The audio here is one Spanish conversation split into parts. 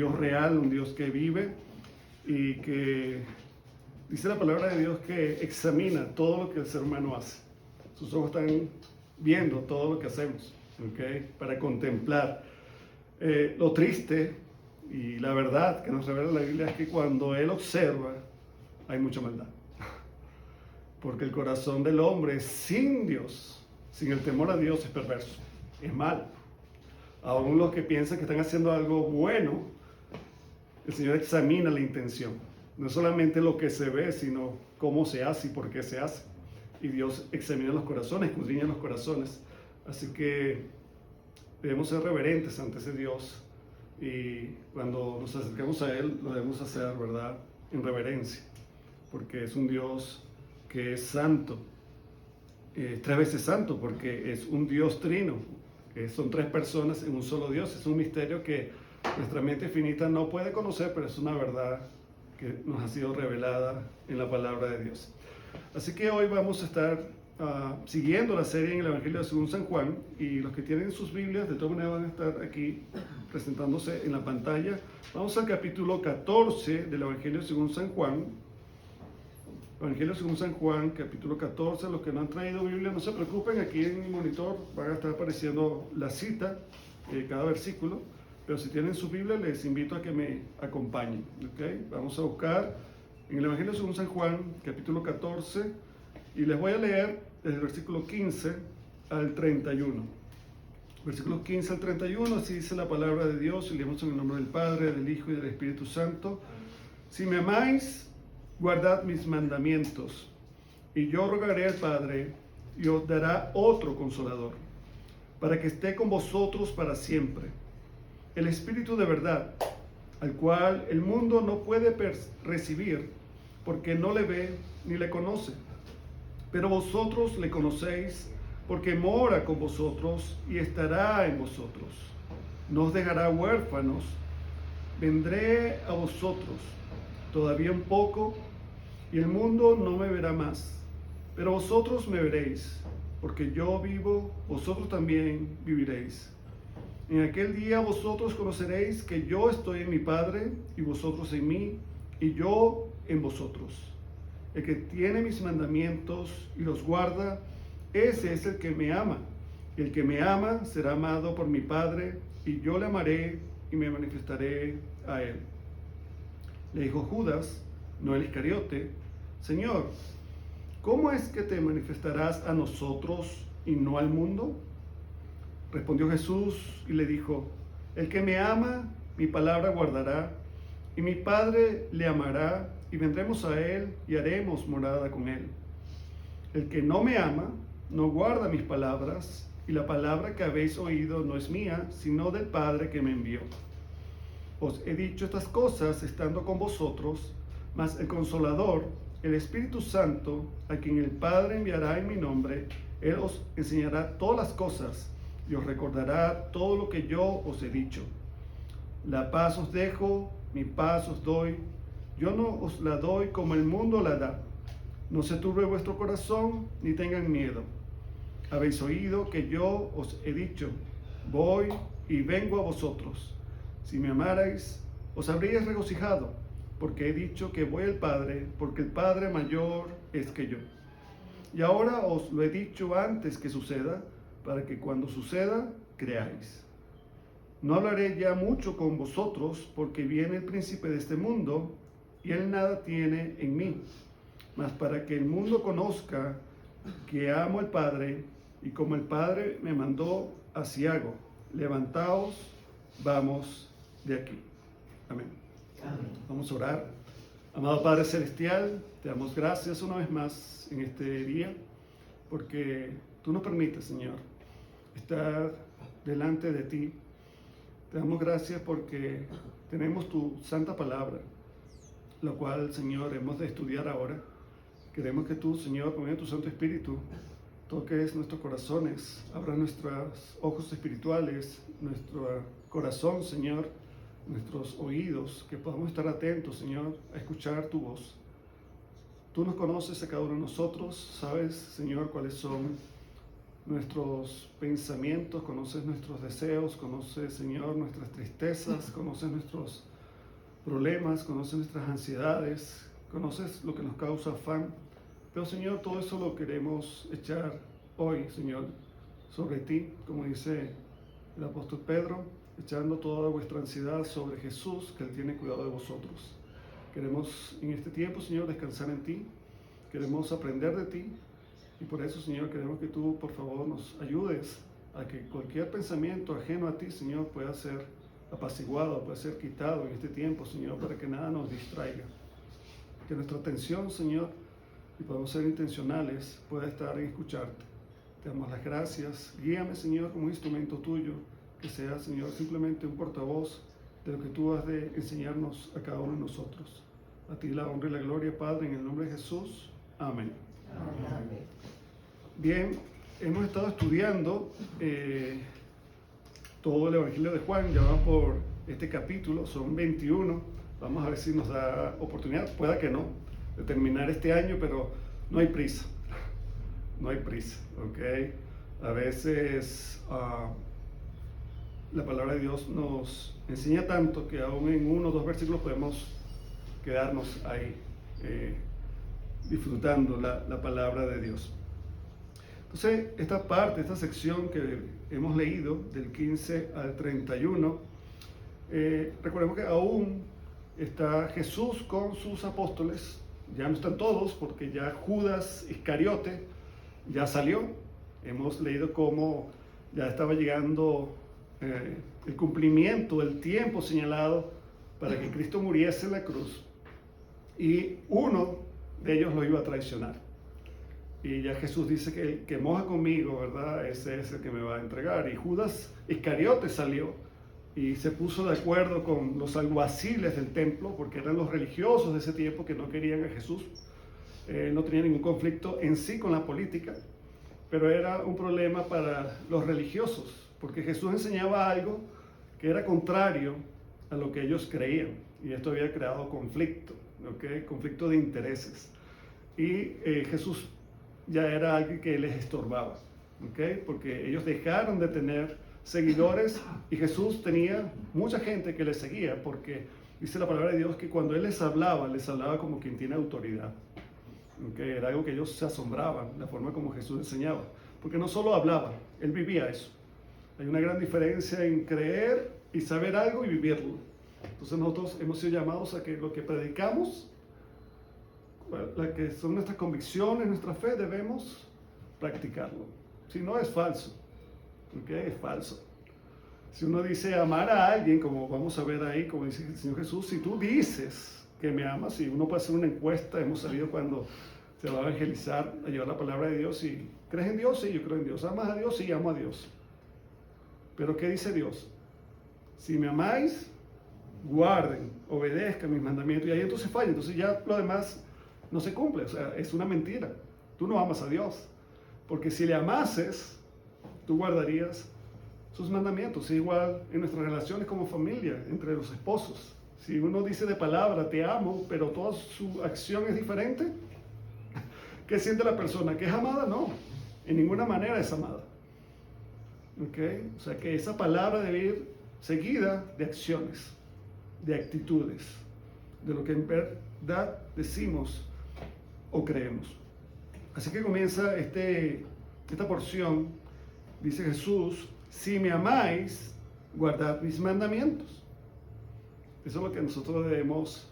Dios real, un Dios que vive y que dice la palabra de Dios que examina todo lo que el ser humano hace. Sus ojos están viendo todo lo que hacemos, ¿okay? Para contemplar. Lo triste y la verdad que nos revela la Biblia es que cuando Él observa hay mucha maldad. Porque el corazón del hombre sin Dios, sin el temor a Dios, es perverso, es malo. Aún los que piensan que están haciendo algo bueno, el Señor examina la intención. No solamente lo que se ve, sino cómo se hace y por qué se hace. Y Dios examina los corazones, escudriña los corazones. Así que debemos ser reverentes ante ese Dios. Y cuando nos acercamos a Él, lo debemos hacer, ¿verdad?, en reverencia. Porque es un Dios que es santo. 3 veces santo, porque es un Dios trino. Son 3 personas en un solo Dios. Es un misterio que nuestra mente finita no puede conocer, pero es una verdad que nos ha sido revelada en la palabra de Dios. Así que hoy vamos a estar siguiendo la serie en el Evangelio según San Juan, y los que tienen sus Biblias de todas maneras van a estar aquí presentándose en la pantalla. Vamos al capítulo 14 del Evangelio según San Juan. Evangelio según San Juan, capítulo 14. Los que no han traído Biblia, no se preocupen, aquí en mi monitor van a estar apareciendo la cita, cada versículo, pero si tienen su Biblia les invito a que me acompañen, ¿okay? Vamos a buscar en el Evangelio según San Juan, capítulo 14, y les voy a leer desde el versículo 15 al 31. Versículos 15 al 31, así dice la palabra de Dios, y leemos en el nombre del Padre, del Hijo y del Espíritu Santo. Si me amáis, guardad mis mandamientos, y yo rogaré al Padre, y os dará otro Consolador, para que esté con vosotros para siempre. El Espíritu de verdad, al cual el mundo no puede recibir, porque no le ve ni le conoce. Pero vosotros le conocéis, porque mora con vosotros y estará en vosotros. No os dejará huérfanos, vendré a vosotros. Todavía un poco, y el mundo no me verá más, pero vosotros me veréis, porque yo vivo, vosotros también viviréis. En aquel día vosotros conoceréis que yo estoy en mi Padre, y vosotros en mí, y yo en vosotros. El que tiene mis mandamientos y los guarda, ese es el que me ama. El que me ama será amado por mi Padre, y yo le amaré y me manifestaré a él. Le dijo Judas, no el Iscariote: Señor, ¿cómo es que te manifestarás a nosotros y no al mundo? Respondió Jesús y le dijo: el que me ama, mi palabra guardará, y mi Padre le amará, y vendremos a él y haremos morada con él. El que no me ama, no guarda mis palabras, y la palabra que habéis oído no es mía, sino del Padre que me envió. Os he dicho estas cosas estando con vosotros, mas el Consolador, el Espíritu Santo, a quien el Padre enviará en mi nombre, Él os enseñará todas las cosas y os recordará todo lo que yo os he dicho. La paz os dejo, mi paz os doy. Yo no os la doy como el mundo la da. No se turbe vuestro corazón, ni tengan miedo. Habéis oído que yo os he dicho: voy y vengo a vosotros. Si me amarais, os habríais regocijado, porque he dicho que voy al Padre, porque el Padre mayor es que yo. Y ahora os lo he dicho antes que suceda, para que cuando suceda, creáis. No hablaré ya mucho con vosotros, porque viene el príncipe de este mundo, y él nada tiene en mí. Mas para que el mundo conozca que amo al Padre, y como el Padre me mandó, así hago. Levantaos, vamos de aquí. Amén. Amén. Vamos a orar. Amado Padre Celestial, te damos gracias una vez más en este día, porque tú nos permites, Señor, estar delante de ti. Te damos gracias porque tenemos tu santa palabra, la cual, Señor, hemos de estudiar ahora. Queremos que tú, Señor, con tu Santo Espíritu, toques nuestros corazones, abra nuestros ojos espirituales, nuestro corazón, Señor, nuestros oídos, que podamos estar atentos, Señor, a escuchar tu voz. Tú nos conoces a cada uno de nosotros, sabes, Señor, cuáles son nuestros pensamientos, conoces nuestros deseos, conoces, Señor, nuestras tristezas, conoces nuestros problemas, conoces nuestras ansiedades, conoces lo que nos causa afán. Pero Señor, todo eso lo queremos echar hoy, Señor, sobre ti, como dice el apóstol Pedro, echando toda vuestra ansiedad sobre Jesús, que Él tiene cuidado de vosotros. Queremos en este tiempo, Señor, descansar en ti, queremos aprender de ti, y por eso, Señor, queremos que tú, por favor, nos ayudes a que cualquier pensamiento ajeno a ti, Señor, pueda ser apaciguado, pueda ser quitado en este tiempo, Señor, para que nada nos distraiga. Que nuestra atención, Señor, y podemos ser intencionales, pueda estar en escucharte. Te damos las gracias. Guíame, Señor, como un instrumento tuyo, que sea, Señor, simplemente un portavoz de lo que tú has de enseñarnos a cada uno de nosotros. A ti la honra y la gloria, Padre, en el nombre de Jesús. Amén. Amén. Bien, hemos estado estudiando todo el Evangelio de Juan, ya vamos por este capítulo, son 21. Vamos a ver si nos da oportunidad, pueda que no, de terminar este año, pero no hay prisa. No hay prisa, ¿ok? A veces la palabra de Dios nos enseña tanto que aún en 1 o 2 versículos podemos quedarnos ahí disfrutando la palabra de Dios. Entonces, esta parte, esta sección que hemos leído del 15 al 31, recordemos que aún está Jesús con sus apóstoles, ya no están todos porque ya Judas Iscariote ya salió. Hemos leído cómo ya estaba llegando el cumplimiento del tiempo señalado para que Cristo muriese en la cruz, y uno de ellos lo iba a traicionar. Y ya Jesús dice que el que moja conmigo, ¿verdad? Ese es el que me va a entregar. Y Judas Iscariote salió y se puso de acuerdo con los alguaciles del templo, porque eran los religiosos de ese tiempo que no querían a Jesús. No tenía ningún conflicto en sí con la política, pero era un problema para los religiosos, porque Jesús enseñaba algo que era contrario a lo que ellos creían, y esto había creado conflicto, ¿okay? Conflicto de intereses. Y Jesús ya era alguien que les estorbaba, ¿okay? Porque ellos dejaron de tener seguidores y Jesús tenía mucha gente que le seguía, porque dice la palabra de Dios que cuando Él les hablaba como quien tiene autoridad. ¿Okay? Era algo que ellos se asombraban, la forma como Jesús enseñaba, porque no solo hablaba, Él vivía eso. Hay una gran diferencia en creer y saber algo y vivirlo. Entonces nosotros hemos sido llamados a que lo que predicamos, la que son nuestras convicciones, nuestra fe, debemos practicarlo. Si no, es falso. ¿Okay? Es falso. Si uno dice amar a alguien, como vamos a ver ahí, como dice el Señor Jesús, si tú dices que me amas, y uno puede hacer una encuesta, hemos salido cuando se va a evangelizar, a llevar la palabra de Dios, y ¿crees en Dios? Sí, yo creo en Dios. ¿Amas a Dios? Sí, amo a Dios. Pero ¿qué dice Dios? Si me amáis, guarden, obedezcan mis mandamientos, y ahí entonces falla, entonces ya lo demás no se cumple, o sea, es una mentira. Tú no amas a Dios, porque si le amases, tú guardarías sus mandamientos. Igual en nuestras relaciones como familia, entre los esposos. Si uno dice de palabra, te amo, pero toda su acción es diferente, ¿qué siente la persona? ¿Que es amada? No, en ninguna manera es amada. ¿Okay? O sea que esa palabra debe ir seguida de acciones, de actitudes, de lo que en verdad decimos o creemos. Así que comienza esta porción. Dice Jesús: si me amáis, guardad mis mandamientos. Eso es lo que nosotros debemos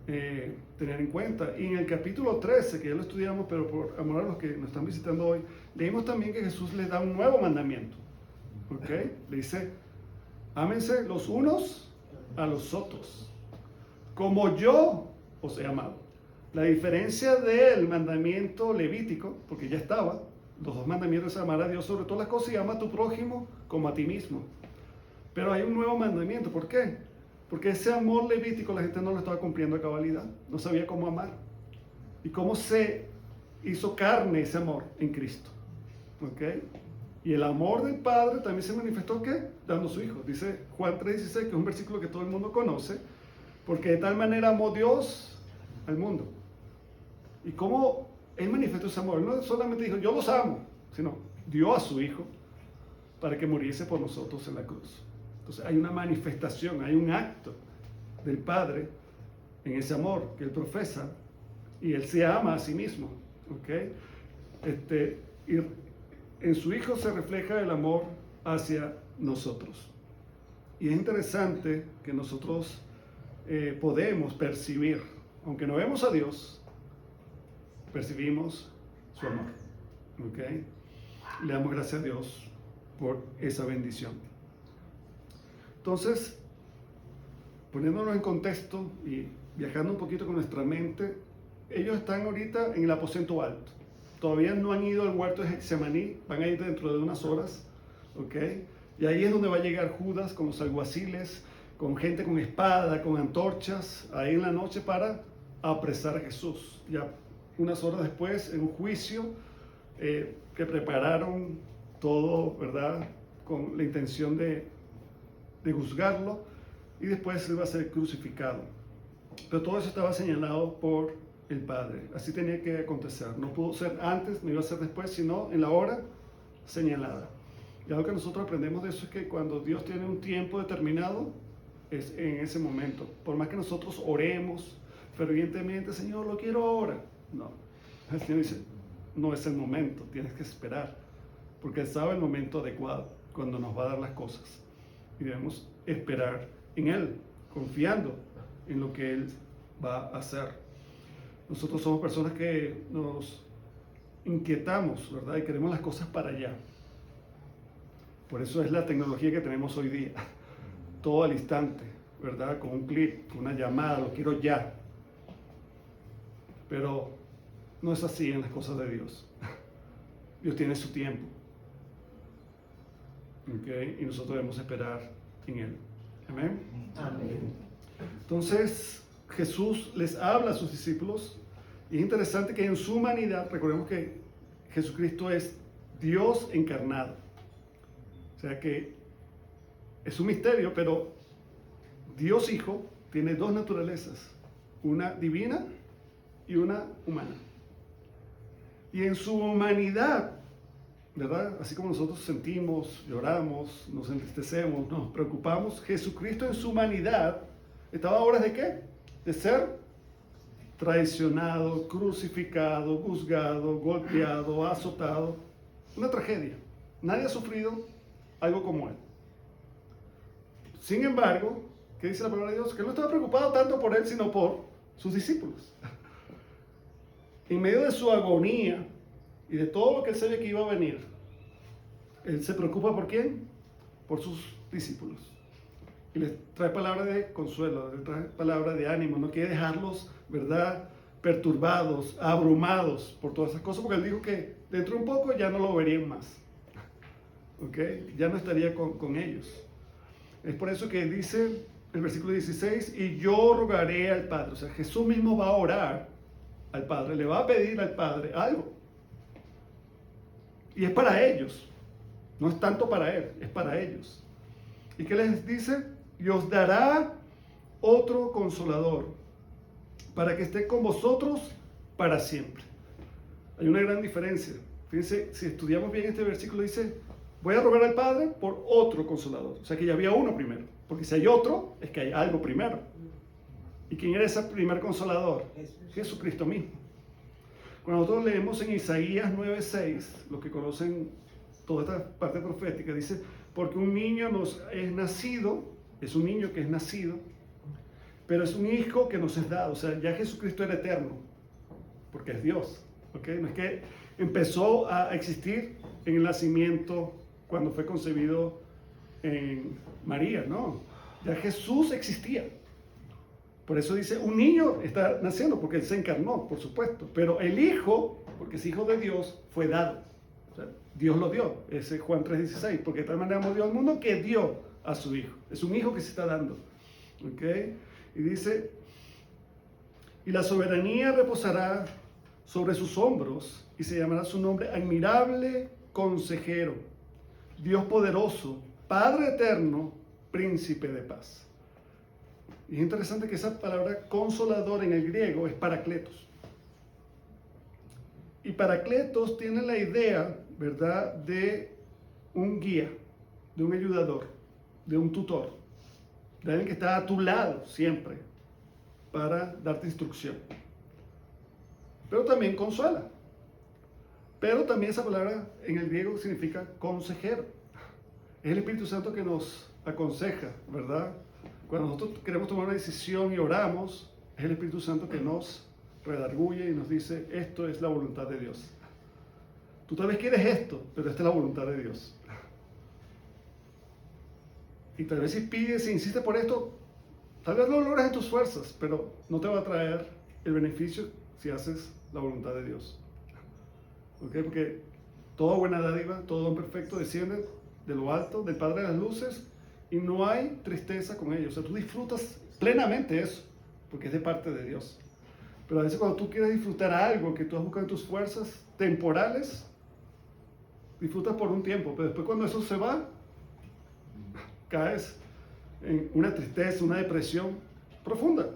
tener en cuenta. Y en el capítulo 13, que ya lo estudiamos, pero por amor a los que nos están visitando hoy, leímos también que Jesús les da un nuevo mandamiento. ¿Okay? Le dice: ámense los unos a los otros, como yo os he amado. La diferencia del mandamiento levítico, porque ya estaba, los 2 mandamientos: amar a Dios sobre todas las cosas y ama a tu prójimo como a ti mismo. Pero hay un nuevo mandamiento. ¿Por qué? Porque ese amor levítico la gente no lo estaba cumpliendo a cabalidad, no sabía cómo amar. ¿Y cómo se hizo carne ese amor? En Cristo. ¿Okay? Y el amor del Padre también se manifestó, ¿qué? Dando a su Hijo. Dice Juan 3:16, que es un versículo que todo el mundo conoce, porque de tal manera amó Dios al mundo. ¿Y cómo Él manifestó ese amor? Él no solamente dijo, yo los amo, sino dio a su Hijo para que muriese por nosotros en la cruz. Entonces hay una manifestación, hay un acto del Padre en ese amor que Él profesa, y Él se ama a sí mismo, ¿ok? Y en su Hijo se refleja el amor hacia nosotros. Y es interesante que nosotros podemos percibir, aunque no vemos a Dios, percibimos su amor, ¿ok? Le damos gracias a Dios por esa bendición. Entonces, poniéndonos en contexto y viajando un poquito con nuestra mente, ellos están ahorita en el aposento alto. Todavía no han ido al huerto de Getsemaní, van a ir dentro de unas horas, ¿ok? Y ahí es donde va a llegar Judas con los alguaciles, con gente con espada, con antorchas, ahí en la noche para apresar a Jesús. Ya unas horas después, en un juicio que prepararon todo, ¿verdad? Con la intención de juzgarlo, y después él va a ser crucificado. Pero todo eso estaba señalado por el Padre. Así tenía que acontecer. No pudo ser antes, no iba a ser después, sino en la hora señalada. Y algo que nosotros aprendemos de eso es que cuando Dios tiene un tiempo determinado, es en ese momento. Por más que nosotros oremos fervientemente, Señor, lo quiero ahora. No. El Señor dice, no es el momento, tienes que esperar. Porque Él sabe el momento adecuado, cuando nos va a dar las cosas. Y debemos esperar en Él, confiando en lo que Él va a hacer. Nosotros somos personas que nos inquietamos, ¿verdad? Y queremos las cosas para allá. Por eso es la tecnología que tenemos hoy día. Todo al instante, ¿verdad? Con un clic, con una llamada, lo quiero ya. Pero no es así en las cosas de Dios. Dios tiene su tiempo. ¿Okay? Y nosotros debemos esperar en Él. Amén. Amén. Entonces, Jesús les habla a sus discípulos, y es interesante que en su humanidad, recordemos que Jesucristo es Dios encarnado. O sea que es un misterio, pero Dios Hijo tiene dos naturalezas, una divina y una humana. Y en su humanidad, ¿verdad? Así como nosotros sentimos, lloramos, nos entristecemos, nos preocupamos, Jesucristo en su humanidad estaba a horas de ¿qué? De ser traicionado, crucificado, juzgado, golpeado, azotado. Una tragedia. Nadie ha sufrido algo como Él. Sin embargo, ¿qué dice la palabra de Dios? Que Él no estaba preocupado tanto por Él, sino por sus discípulos. En medio de su agonía y de todo lo que Él sabía que iba a venir, Él se preocupa ¿por quién? Por sus discípulos. Y les trae palabra de consuelo, les trae palabra de ánimo. No quiere dejarlos, ¿verdad?, perturbados, abrumados por todas esas cosas, porque Él dijo que dentro de un poco ya no lo verían más. ¿Ok? Ya no estaría con ellos. Es por eso que dice el versículo 16, y yo rogaré al Padre. O sea, Jesús mismo va a orar al Padre, le va a pedir al Padre algo. Y es para ellos. No es tanto para Él, es para ellos. ¿Y qué les dice? Y os dará otro consolador, para que esté con vosotros para siempre. Hay una gran diferencia. Fíjense, si estudiamos bien este versículo, dice, voy a rogar al Padre por otro consolador. O sea que ya había uno primero. Porque si hay otro, es que hay algo primero. ¿Y quién era ese primer consolador? Jesucristo mismo. Cuando nosotros leemos en Isaías 9:6, los que conocen toda esta parte profética, dice, porque un niño nos es nacido, es un niño que es nacido, pero es un hijo que nos es dado. O sea, ya Jesucristo era eterno, porque es Dios. ¿Okay? No es que empezó a existir en el nacimiento cuando fue concebido en María, no. Ya Jesús existía. Por eso dice, un niño está naciendo, porque Él se encarnó, por supuesto. Pero el Hijo, porque es Hijo de Dios, fue dado. O sea, Dios lo dio. Ese es Juan 3:16. Porque de tal manera amó Dios al mundo que dio a su Hijo. Es un Hijo que se está dando. ¿Ok? Y dice, y la soberanía reposará sobre sus hombros, y se llamará su nombre admirable consejero, Dios poderoso, Padre eterno, príncipe de paz. Y es interesante que esa palabra consolador en el griego es paracletos. Y paracletos tiene la idea, ¿verdad?, de un guía, de un ayudador, de un tutor. de alguien que está a tu lado siempre para darte instrucción. Pero también consuela. Pero también esa palabra en el griego significa consejero. Es el Espíritu Santo que nos aconseja, ¿verdad? Cuando nosotros queremos tomar una decisión y oramos, es el Espíritu Santo que nos redarguye y nos dice, esto es la voluntad de Dios. Tú tal vez quieres esto, pero esta es la voluntad de Dios. Y tal vez si pides e insistes por esto, tal vez lo logres en tus fuerzas, pero no te va a traer el beneficio si haces la voluntad de Dios. ¿Ok? Porque toda buena dádiva, todo don perfecto desciende de lo alto, del Padre de las luces, y no hay tristeza con ello. O sea, tú disfrutas plenamente eso, porque es de parte de Dios. Pero a veces cuando tú quieres disfrutar algo que tú has buscado en tus fuerzas temporales, disfrutas por un tiempo, pero después cuando eso se va, caes en una tristeza, una depresión profunda.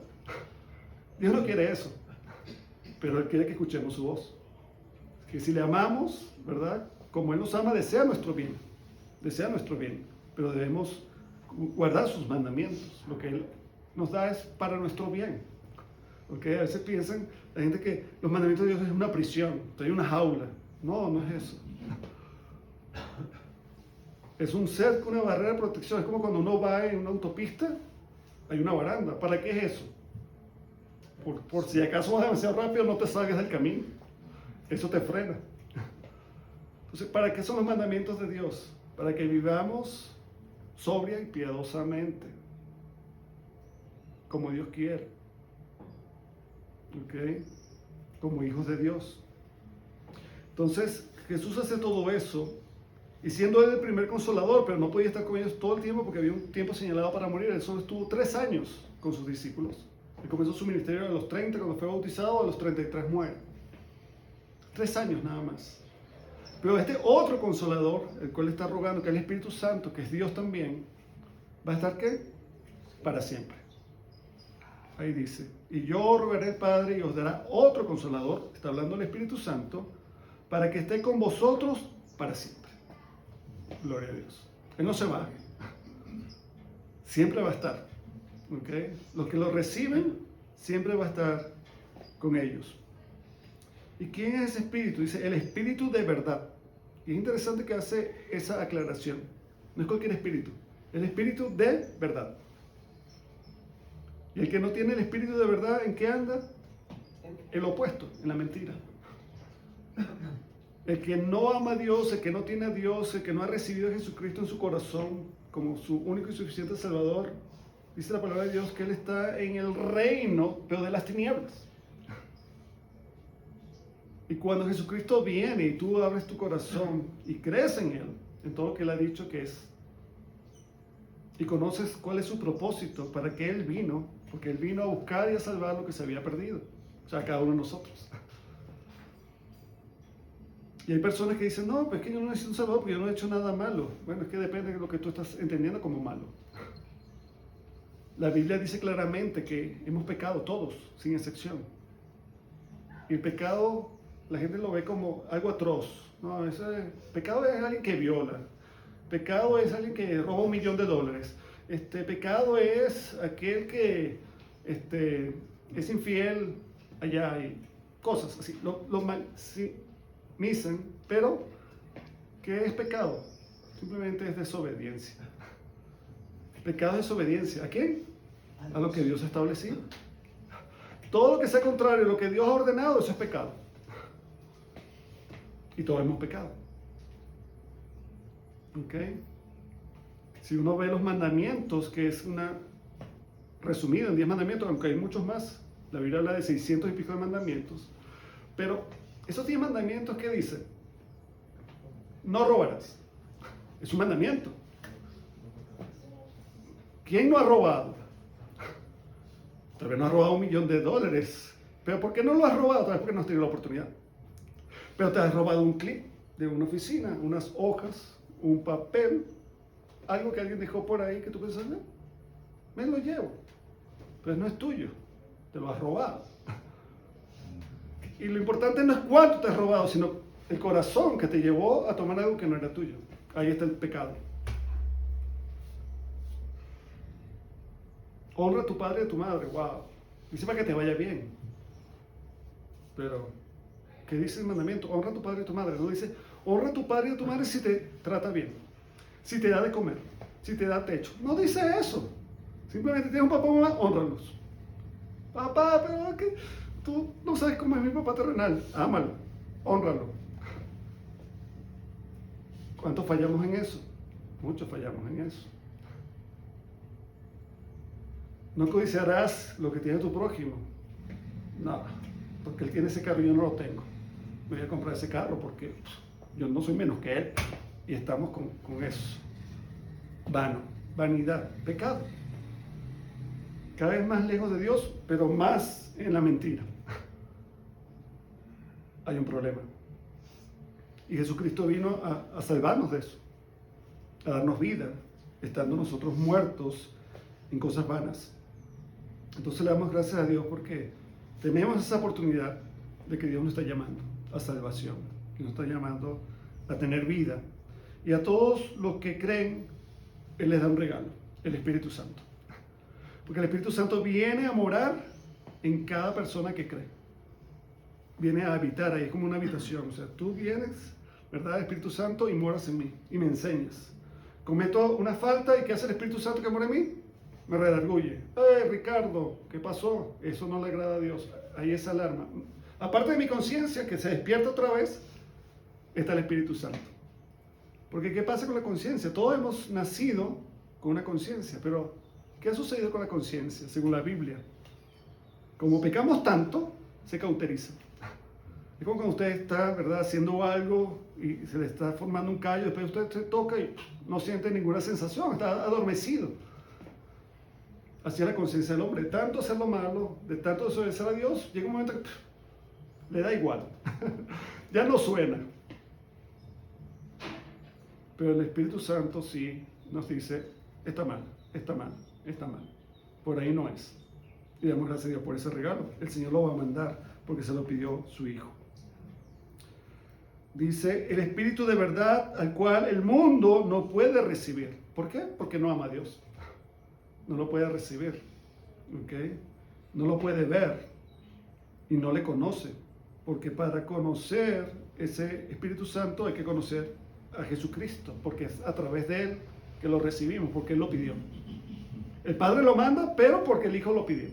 Dios no quiere eso, pero Él quiere que escuchemos su voz. Que si le amamos, ¿verdad? Como Él nos ama, desea nuestro bien, pero debemos guardar sus mandamientos. Lo que Él nos da es para nuestro bien. ¿Okay? A veces piensan la gente que los mandamientos de Dios es una prisión, hay una jaula. No, no es eso. Es un cerco, una barrera de protección. Es como cuando uno va en una autopista, hay una baranda. ¿Para qué es eso? Por si acaso vas demasiado rápido, no te salgas del camino. Eso te frena. Entonces, ¿para qué son los mandamientos de Dios? Para que vivamos sobria y piadosamente, como Dios quiere. ¿Ok? Como hijos de Dios. Entonces, Jesús hace todo eso, y siendo Él el primer consolador, pero no podía estar con ellos todo el tiempo porque había un tiempo señalado para morir. Él solo estuvo 3 años con sus discípulos. Él comenzó su ministerio a los 30 cuando fue bautizado, a los 33 muere. 3 años nada más. Pero este otro consolador, el cual está rogando, que es el Espíritu Santo, que es Dios también, ¿va a estar qué? Para siempre. Ahí dice, y yo rogaré al Padre y os dará otro consolador, está hablando el Espíritu Santo, para que esté con vosotros para siempre. Gloria a Dios. Él no se va. Siempre va a estar. ¿Okay? Los que lo reciben, siempre va a estar con ellos. ¿Y quién es ese Espíritu? Dice, el Espíritu de verdad. Y es interesante que hace esa aclaración. No es cualquier espíritu. El Espíritu de verdad. Y el que no tiene el Espíritu de verdad, ¿en qué anda? El opuesto, en la mentira. El que no ama a Dios, el que no tiene a Dios, el que no ha recibido a Jesucristo en su corazón como su único y suficiente Salvador, dice la palabra de Dios que Él está en el reino, pero de las tinieblas. Y cuando Jesucristo viene y tú abres tu corazón y crees en Él, en todo lo que Él ha dicho que es, y conoces cuál es su propósito, para que Él vino, porque Él vino a buscar y a salvar lo que se había perdido, o sea, cada uno de nosotros. Y hay personas que dicen, no, pues es que yo no necesito un salvador porque yo no he hecho nada malo. Bueno, es que depende de lo que tú estás entendiendo como malo. La Biblia dice claramente que hemos pecado todos, sin excepción. Y el pecado, la gente lo ve como algo atroz. No, pecado es alguien que viola. Pecado es alguien que roba $1 millón. Pecado es aquel que es infiel allá y cosas así. Misen, pero ¿qué es pecado? Simplemente es desobediencia. Pecado es desobediencia. ¿A quién? A lo que Dios ha establecido. Todo lo que sea contrario a lo que Dios ha ordenado, eso es pecado. Y todos hemos pecado. ¿Ok? Si uno ve los mandamientos, que es una resumida en 10 mandamientos, aunque hay muchos más, la Biblia habla de 600 y pico de mandamientos, pero esos 10 mandamientos, ¿qué dicen? No robarás. Es un mandamiento. ¿Quién no ha robado? Tal vez no ha robado $1 millón. ¿Pero por qué no lo has robado? Tal vez porque no has tenido la oportunidad. Pero te has robado un clip de una oficina, unas hojas, un papel, algo que alguien dejó por ahí que tú piensas, no, me lo llevo. Pero no es tuyo, te lo has robado. Y lo importante no es cuánto te has robado, sino el corazón que te llevó a tomar algo que no era tuyo. Ahí está el pecado. Honra a tu padre y a tu madre. Wow. Dice para que te vaya bien. Pero, ¿qué dice el mandamiento? Honra a tu padre y a tu madre. No dice, honra a tu padre y a tu madre si te trata bien, si te da de comer, si te da techo. No dice eso. Simplemente tienes un papá o mamá, honralos. Papá, pero es que tú no sabes cómo es mi papá terrenal. Ámalo, honralo. ¿Cuántos fallamos en eso? Muchos fallamos en eso. No codiciarás lo que tiene tu prójimo. No, porque él tiene ese carro y yo no lo tengo. Me voy a comprar ese carro porque yo no soy menos que él. Y estamos con eso. Vano, vanidad, pecado. Cada vez más lejos de Dios, pero más en la mentira. Hay un problema. Y Jesucristo vino a salvarnos de eso, a darnos vida, estando nosotros muertos en cosas vanas. Entonces le damos gracias a Dios porque tenemos esa oportunidad de que Dios nos está llamando a salvación, que nos está llamando a tener vida. Y a todos los que creen, Él les da un regalo, el Espíritu Santo. Porque el Espíritu Santo viene a morar en cada persona que cree. Viene a habitar ahí, es como una habitación. O sea, tú vienes, ¿verdad, Espíritu Santo? Y moras en mí, y me enseñas. Cometo una falta, ¿y qué hace el Espíritu Santo que mora en mí? Me redarguye. Ricardo, ¿qué pasó? Eso no le agrada a Dios. Ahí esa alarma. Aparte de mi conciencia, que se despierta otra vez, está el Espíritu Santo. Porque ¿qué pasa con la conciencia? Todos hemos nacido con una conciencia, pero ¿qué ha sucedido con la conciencia, según la Biblia? Como pecamos tanto, se cauteriza. Es como cuando usted está, ¿verdad?, haciendo algo y se le está formando un callo, después usted se toca y no siente ninguna sensación, está adormecido. Así es la conciencia del hombre. De tanto hacer lo malo, de tanto desobedecer a Dios, llega un momento que le da igual. Ya no suena. Pero el Espíritu Santo sí nos dice, está mal, está mal, está mal. Por ahí no es. Y damos gracias a Dios por ese regalo. El Señor lo va a mandar porque se lo pidió su Hijo. Dice, el Espíritu de verdad al cual el mundo no puede recibir. ¿Por qué? Porque no ama a Dios. No lo puede recibir. ¿Okay? No lo puede ver. Y no le conoce. Porque para conocer ese Espíritu Santo hay que conocer a Jesucristo. Porque es a través de Él que lo recibimos. Porque Él lo pidió. El Padre lo manda, pero porque el Hijo lo pidió.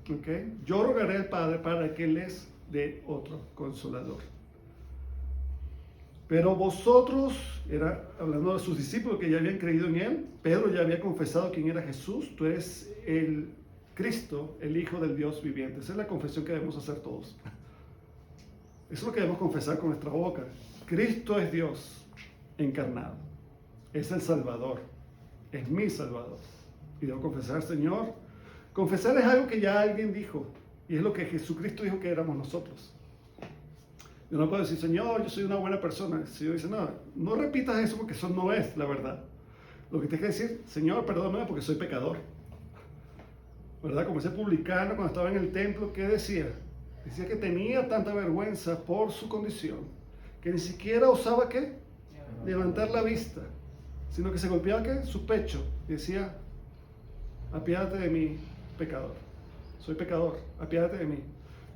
¿Okay? Yo rogaré al Padre para que les dé otro consolador. Pero vosotros, era hablando de sus discípulos que ya habían creído en Él, Pedro ya había confesado quién era Jesús, tú eres el Cristo, el Hijo del Dios viviente. Esa es la confesión que debemos hacer todos. Eso es lo que debemos confesar con nuestra boca. Cristo es Dios encarnado, es el Salvador, es mi Salvador. Y debo confesar, Señor. Confesar es algo que ya alguien dijo, y es lo que Jesucristo dijo que éramos nosotros. Yo no puedo decir, Señor, yo soy una buena persona. El Señor dice, no, no repitas eso porque eso no es la verdad. Lo que tienes que decir, Señor, perdóname porque soy pecador. ¿Verdad? Como ese publicano cuando estaba en el templo, ¿qué decía? Decía que tenía tanta vergüenza por su condición, que ni siquiera osaba, ¿qué? Levantar la vista, sino que se golpeaba, ¿qué? Su pecho. Y decía, apiádate de mí, pecador. Soy pecador, apiádate de mí.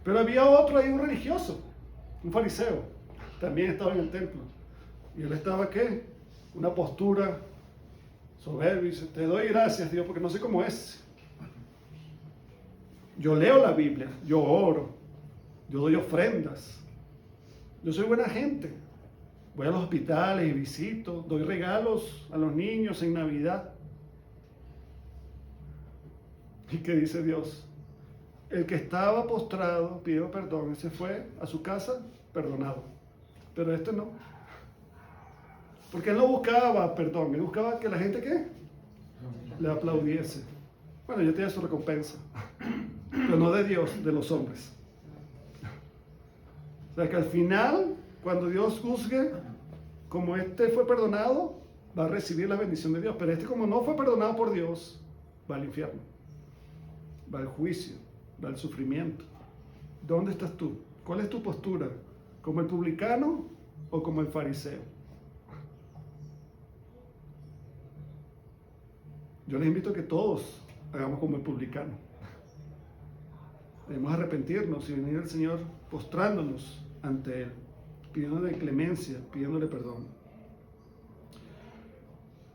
Pero había otro ahí, un religioso, un fariseo, también estaba en el templo. Y él estaba, ¿qué? Una postura soberbia. Y dice, te doy gracias, Dios, porque no sé cómo es. Yo leo la Biblia, yo oro, yo doy ofrendas. Yo soy buena gente. Voy a los hospitales y visito, doy regalos a los niños en Navidad. ¿Y qué dice Dios? El que estaba postrado pidió perdón y se fue a su casa perdonado. Pero este no. Porque él no buscaba perdón, él buscaba que la gente, ¿qué? Le aplaudiese. Bueno, ya tiene su recompensa. Pero no de Dios, de los hombres. O sea que al final, cuando Dios juzgue, como este fue perdonado, va a recibir la bendición de Dios. Pero este, como no fue perdonado por Dios, va al infierno. Va al juicio, va al sufrimiento. ¿Dónde estás tú? ¿Cuál es tu postura? ¿Como el publicano o como el fariseo? Yo les invito a que todos hagamos como el publicano. Debemos arrepentirnos y venir al Señor postrándonos ante Él, pidiéndole clemencia, pidiéndole perdón.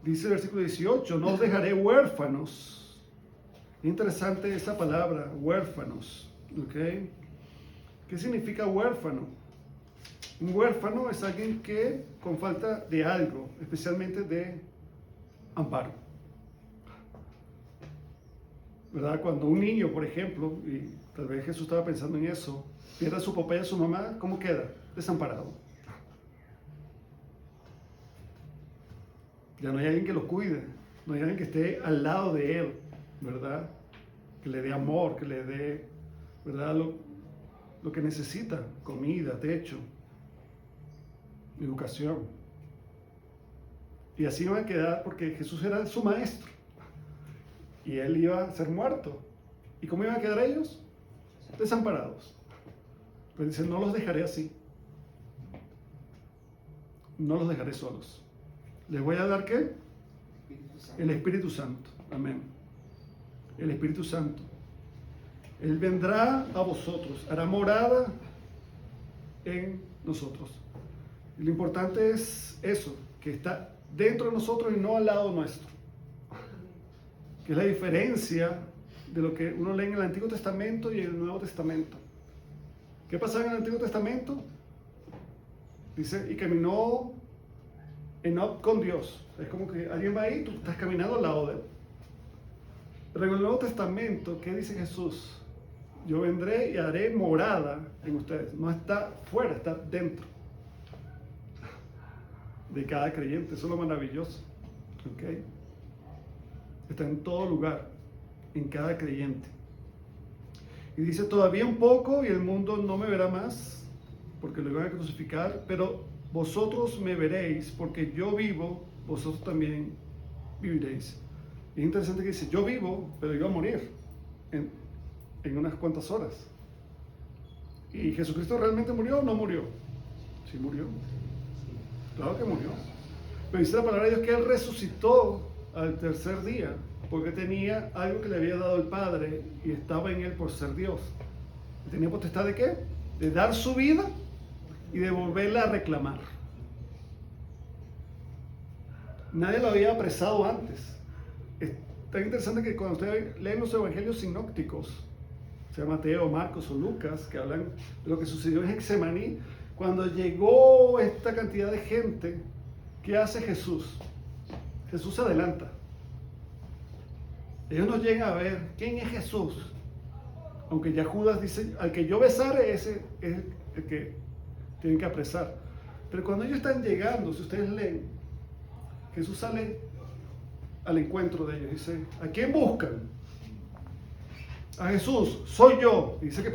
Dice el versículo 18, no os dejaré huérfanos. Interesante esa palabra, huérfanos. ¿Okay? ¿Qué significa huérfano? Un huérfano es alguien que con falta de algo, especialmente de amparo. ¿Verdad? Cuando un niño, por ejemplo, y tal vez Jesús estaba pensando en eso, pierde a su papá y a su mamá, ¿cómo queda? Desamparado. Ya no hay alguien que lo cuide, no hay alguien que esté al lado de él, ¿verdad? Que le dé amor, que le dé, ¿verdad? Lo que necesita, comida, techo, educación. Y así iban a quedar porque Jesús era su maestro y él iba a ser muerto. ¿Y cómo iban a quedar ellos? Desamparados. Pero dice, no los dejaré así. No los dejaré solos. ¿Les voy a dar qué? El Espíritu Santo. Amén. El Espíritu Santo. Él vendrá a vosotros, hará morada en nosotros. Y lo importante es eso, que está dentro de nosotros y no al lado nuestro. Que es la diferencia de lo que uno lee en el Antiguo Testamento y en el Nuevo Testamento. ¿Qué pasaba en el Antiguo Testamento? Dice, y caminó Enoc con Dios. Es como que alguien va ahí, tú estás caminando al lado de él. Pero en el Nuevo Testamento, ¿qué dice Jesús? Yo vendré y haré morada en ustedes. No está fuera, está dentro de cada creyente. Eso es lo maravilloso. ¿Okay? Está en todo lugar, en cada creyente. Y dice, todavía un poco y el mundo no me verá más, porque lo iban a crucificar, pero vosotros me veréis, porque yo vivo, vosotros también viviréis. Y es interesante que dice, yo vivo, pero iba a morir en unas cuantas horas. ¿Y Jesucristo realmente murió o no murió? Sí murió. Claro que murió. Pero dice la palabra de Dios que Él resucitó al tercer día, porque tenía algo que le había dado el Padre y estaba en Él por ser Dios. ¿Tenía potestad de qué? De dar su vida y de volverla a reclamar. Nadie lo había apresado antes. Es tan interesante que cuando ustedes leen los evangelios sinópticos, sea Mateo, Marcos o Lucas, que hablan de lo que sucedió en Getsemaní, cuando llegó esta cantidad de gente, ¿qué hace Jesús? Jesús se adelanta. Ellos no llegan a ver quién es Jesús. Aunque ya Judas dice, al que yo besare, ese es el que tienen que apresar. Pero cuando ellos están llegando, si ustedes leen, Jesús sale al encuentro de ellos. Dice, ¿a quién buscan? A Jesús, soy yo. Y dice que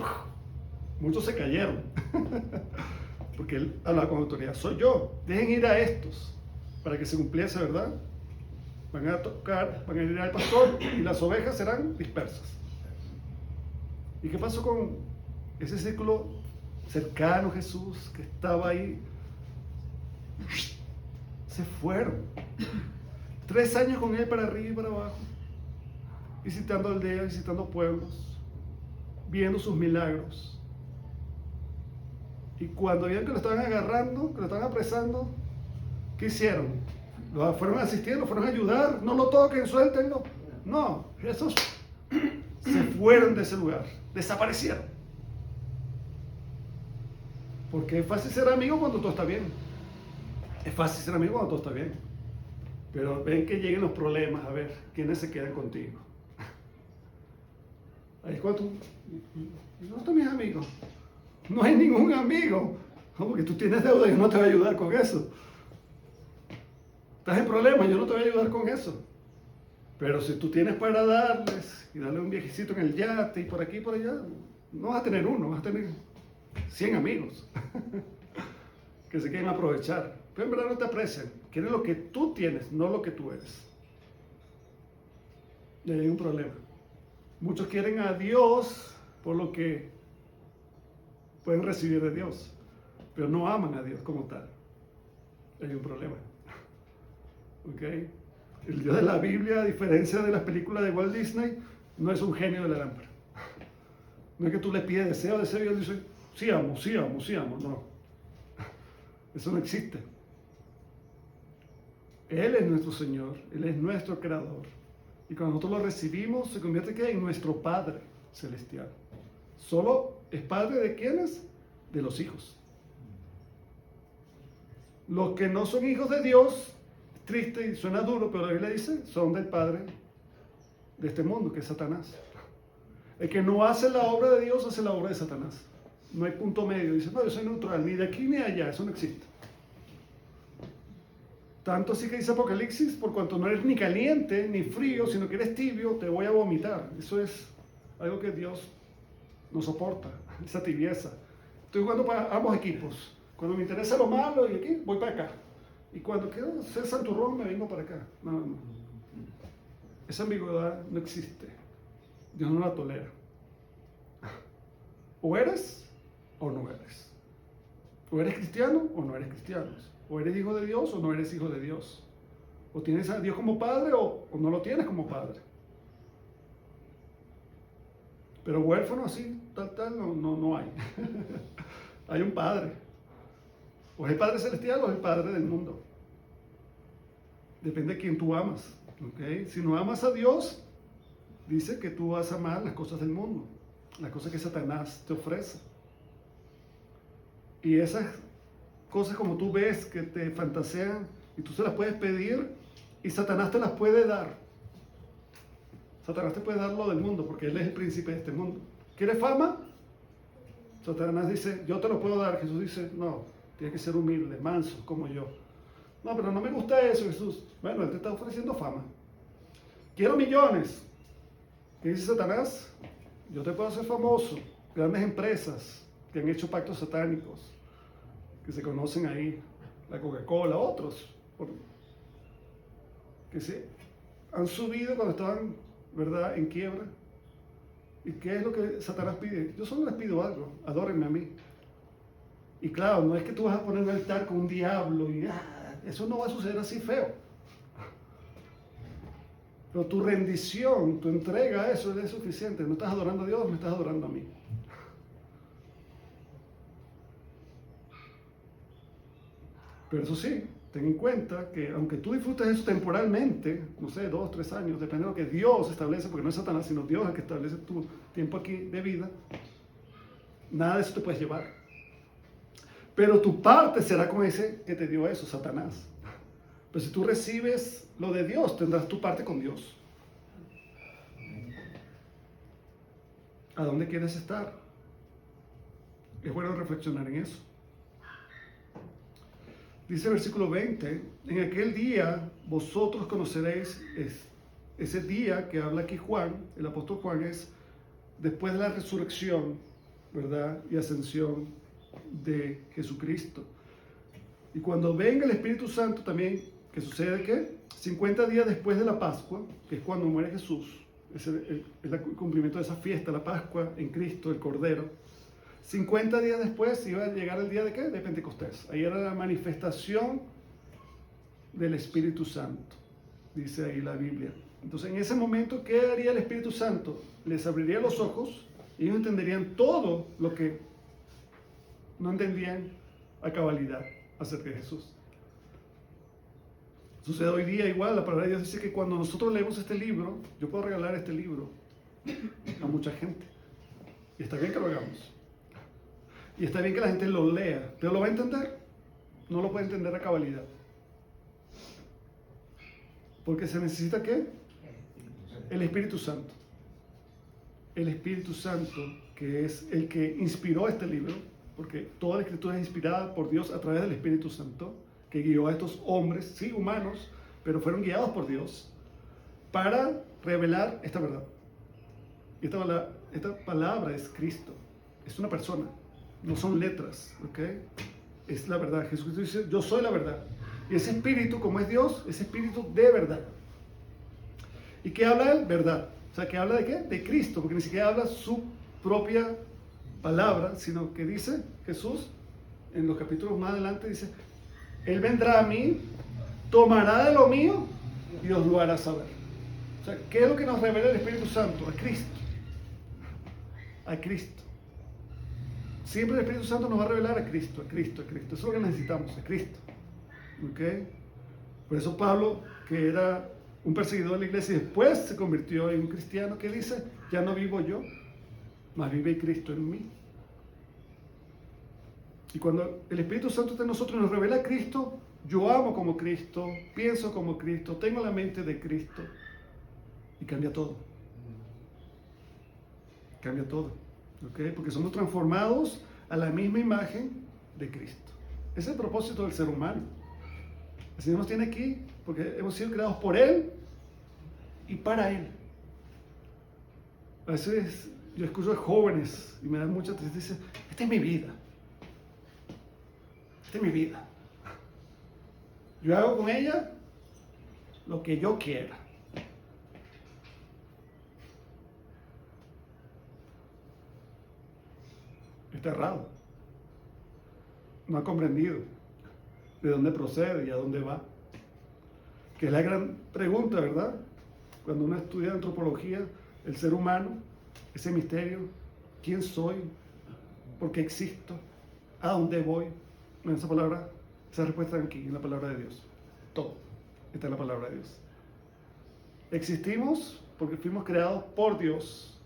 muchos se cayeron. Porque él hablaba con autoridad. Soy yo. Dejen ir a estos para que se cumpliese, ¿verdad? Van a tocar, van a ir al pastor y las ovejas serán dispersas. ¿Y qué pasó con ese círculo cercano a Jesús que estaba ahí? Se fueron. 3 años con él para arriba y para abajo, visitando aldeas, visitando pueblos, viendo sus milagros. Y cuando vieron que lo estaban agarrando, que lo estaban apresando, ¿qué hicieron? ¿Lo fueron a asistir? ¿Lo fueron a ayudar? No lo toquen, suéltenlo. No, esos se fueron de ese lugar, desaparecieron. Porque es fácil ser amigo cuando todo está bien. Es fácil ser amigo cuando todo está bien. Pero ven que lleguen los problemas, a ver, ¿quiénes se quedan contigo? Ahí es cuando tú, no están mis amigos. No hay ningún amigo. No, porque tú tienes deuda y yo no te voy a ayudar con eso. Estás en problemas, yo no te voy a ayudar con eso. Pero si tú tienes para darles y darle un viajecito en el yate y por aquí y por allá, no vas a tener uno, vas a tener 100 amigos que se quieren aprovechar. Pero en verdad no te aprecian. Quieren lo que tú tienes, no lo que tú eres. Y hay un problema. Muchos quieren a Dios por lo que pueden recibir de Dios, pero no aman a Dios como tal. Hay un problema. ¿Ok? El Dios de la Biblia, a diferencia de las películas de Walt Disney, no es un genio de la lámpara. No es que tú le pides deseo y Dios dice, sí amo, sí amo, sí amo. No. Eso no existe. Él es nuestro Señor, Él es nuestro Creador. Y cuando nosotros lo recibimos, se convierte ¿qué? En nuestro Padre Celestial. Solo es Padre de ¿quiénes? De los hijos. Los que no son hijos de Dios, triste y suena duro, pero la Biblia dice, son del Padre de este mundo, que es Satanás. El que no hace la obra de Dios, hace la obra de Satanás. No hay punto medio. Dice, no, yo soy neutral, ni de aquí ni de allá, eso no existe. Tanto así que dice Apocalipsis, por cuanto no eres ni caliente ni frío, sino que eres tibio, te voy a vomitar. Eso es algo que Dios no soporta, esa tibieza. Estoy jugando para ambos equipos. Cuando me interesa lo malo y aquí, voy para acá. Y cuando quiero ser santurrón, me vengo para acá. No, no, no. Esa ambigüedad no existe. Dios no la tolera. O eres o no eres. O eres cristiano o no eres cristiano. O eres hijo de Dios o no eres hijo de Dios. O tienes a Dios como padre o no lo tienes como padre. Pero huérfano así, tal, no hay. Hay un padre. O es el Padre Celestial o es el Padre del mundo. Depende de quién tú amas. ¿Okay? Si no amas a Dios, dice que tú vas a amar las cosas del mundo, las cosas que Satanás te ofrece. Y esas cosas como tú ves que te fantasean y tú se las puedes pedir y Satanás te las puede dar. Satanás te puede dar lo del mundo porque él es el príncipe de este mundo. ¿Quieres fama? Satanás dice, yo te lo puedo dar. Jesús dice, no, tienes que ser humilde, manso, como yo. No, pero no me gusta eso, Jesús. Bueno, él te está ofreciendo fama. Quiero millones. ¿Qué dice Satanás? Yo te puedo hacer famoso. Grandes empresas que han hecho pactos satánicos, que se conocen ahí, la Coca-Cola, otros, que se han subido cuando estaban, ¿verdad?, en quiebra. ¿Y qué es lo que Satanás pide? Yo solo les pido algo, adórenme a mí. Y claro, no es que tú vas a poner un altar con un diablo y eso no va a suceder así feo. Pero tu rendición, tu entrega a eso es suficiente. No estás adorando a Dios, me estás adorando a mí. Pero eso sí, ten en cuenta que aunque tú disfrutes eso temporalmente, no sé, 2, 3 años, depende de lo que Dios establece, porque no es Satanás, sino Dios el que establece tu tiempo aquí de vida, nada de eso te puedes llevar. Pero tu parte será con ese que te dio eso, Satanás. Pero si tú recibes lo de Dios, tendrás tu parte con Dios. ¿A dónde quieres estar? Es bueno reflexionar en eso. Dice el versículo 20, en aquel día vosotros conoceréis, ese día que habla aquí Juan, el apóstol Juan, es después de la resurrección, ¿verdad? Y ascensión de Jesucristo. Y cuando venga el Espíritu Santo también, ¿qué sucede? ¿Qué? 50 días después de la Pascua, que es cuando muere Jesús, es el cumplimiento de esa fiesta, la Pascua en Cristo, el Cordero. 50 días después iba a llegar el día de ¿qué? De Pentecostés. Ahí era la manifestación del Espíritu Santo, dice ahí la Biblia. Entonces, en ese momento, ¿qué haría el Espíritu Santo? Les abriría los ojos y ellos entenderían todo lo que no entendían a cabalidad acerca de Jesús. Sucede hoy día igual, la palabra de Dios dice que cuando nosotros leemos este libro, yo puedo regalar este libro a mucha gente. Y está bien que lo hagamos. Y está bien que la gente lo lea, pero ¿lo va a entender? No lo puede entender a cabalidad. Porque se necesita ¿qué? El Espíritu Santo. El Espíritu Santo, que es el que inspiró este libro, porque toda la Escritura es inspirada por Dios a través del Espíritu Santo, que guió a estos hombres, sí, humanos, pero fueron guiados por Dios, para revelar esta verdad. Esta palabra es Cristo, es una persona. No son letras, ¿ok? Es la verdad. Jesucristo dice, yo soy la verdad. Y ese espíritu, como es Dios, es espíritu de verdad. ¿Y qué habla él? Verdad. O sea, ¿qué habla de qué? De Cristo, porque ni siquiera habla su propia palabra, sino que dice Jesús, en los capítulos más adelante, dice, Él vendrá a mí, tomará de lo mío y os lo hará saber. O sea, ¿qué es lo que nos revela el Espíritu Santo? A Cristo. A Cristo. Siempre el Espíritu Santo nos va a revelar a Cristo, a Cristo, a Cristo. Eso es lo que necesitamos, a Cristo. ¿Ok? Por eso Pablo, que era un perseguidor de la iglesia y después se convirtió en un cristiano, que dice, ya no vivo yo, mas vive Cristo en mí. Y cuando el Espíritu Santo está en nosotros y nos revela a Cristo, yo amo como Cristo, pienso como Cristo, tengo la mente de Cristo y cambia todo. Cambia todo. ¿Ok? Porque somos transformados a la misma imagen de Cristo. Ese es el propósito del ser humano. El Señor nos tiene aquí porque hemos sido creados por Él y para Él. A veces yo escucho a jóvenes y me da mucha tristeza. Esta es mi vida. Esta es mi vida. Yo hago con ella lo que yo quiera. Está errado. No ha comprendido de dónde procede y a dónde va. Que es la gran pregunta, ¿verdad? Cuando uno estudia antropología, el ser humano, ese misterio, ¿quién soy? ¿Por qué existo? ¿A dónde voy? En esa palabra, esa respuesta está aquí, en la palabra de Dios. Todo está en la palabra de Dios. Existimos porque fuimos creados por Dios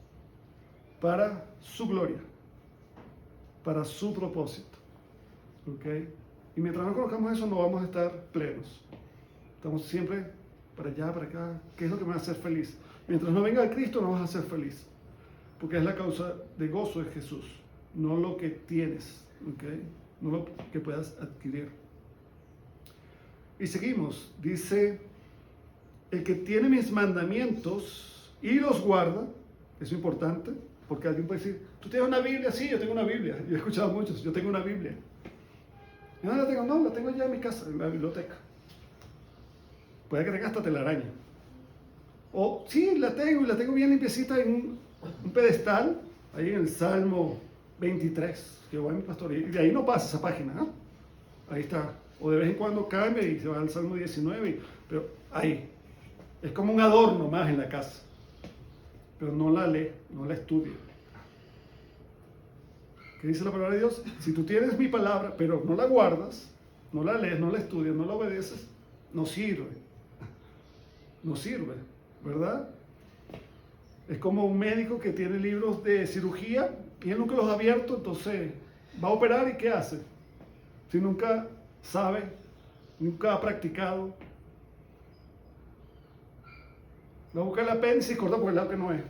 para su gloria, para su propósito. ¿Ok? Y mientras no conozcamos eso, no vamos a estar plenos. Estamos siempre para allá, para acá. ¿Qué es lo que me va a hacer feliz? Mientras no venga el Cristo, no vas a ser feliz. Porque es la causa de gozo de Jesús, no lo que tienes, ¿ok? No lo que puedas adquirir. Y seguimos. Dice, el que tiene mis mandamientos y los guarda, eso es importante, porque alguien puede decir, ¿tú tienes una Biblia? Sí, yo tengo una Biblia. Yo he escuchado a muchos, yo tengo una Biblia. Yo no la tengo, no, la tengo ya en mi casa, en la biblioteca. Puede que tenga hasta telaraña. O sí, la tengo y la tengo bien limpiecita en un pedestal, ahí en el Salmo 23, que va en mi pastor, y de ahí no pasa esa página, ¿no? Ahí está. O de vez en cuando cambia y se va al Salmo 19, pero ahí. Es como un adorno más en la casa. Pero no la lee, no la estudia. ¿Qué dice la palabra de Dios? Si tú tienes mi palabra, pero no la guardas, no la lees, no la estudias, no la obedeces, no sirve. No sirve, ¿verdad? Es como un médico que tiene libros de cirugía y él nunca los ha abierto, entonces va a operar y ¿qué hace? Si nunca sabe, nunca ha practicado. Va a buscar el apéndice y corta por el lado que no es.